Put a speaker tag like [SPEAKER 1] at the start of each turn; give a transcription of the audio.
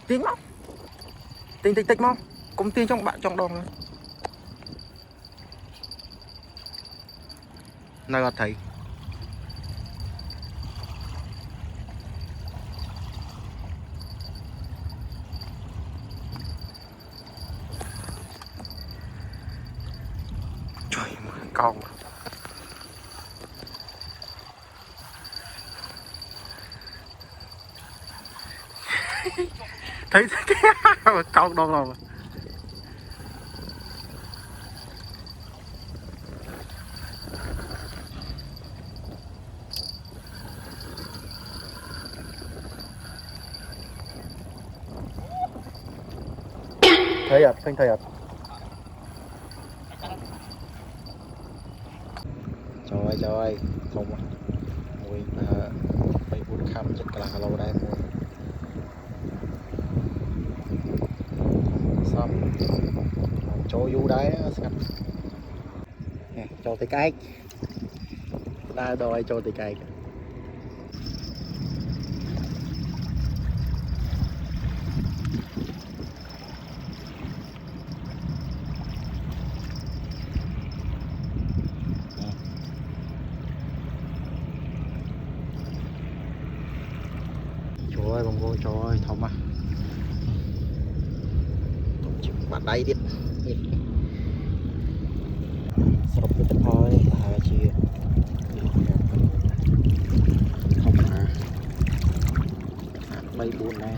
[SPEAKER 1] Tiếng móc. Tinh tích tích móc. Cũng tiếng trong bạn trong đòn rồi. Nơi gặp thấy. Trời ơi, con. Thấy cái con đâu rồi. Thấy à, Thanh thấy à. Trời ơi, không à. Mùi phải buồn khăm chất cả là lâu đây mùi. Xong chỗ vô đấy cho tới cái ta đòi cho tới cái trời ơi bông vô, trời ơi thông à bạn đây đi sập cái tấm thôi là chia không à bay buồn này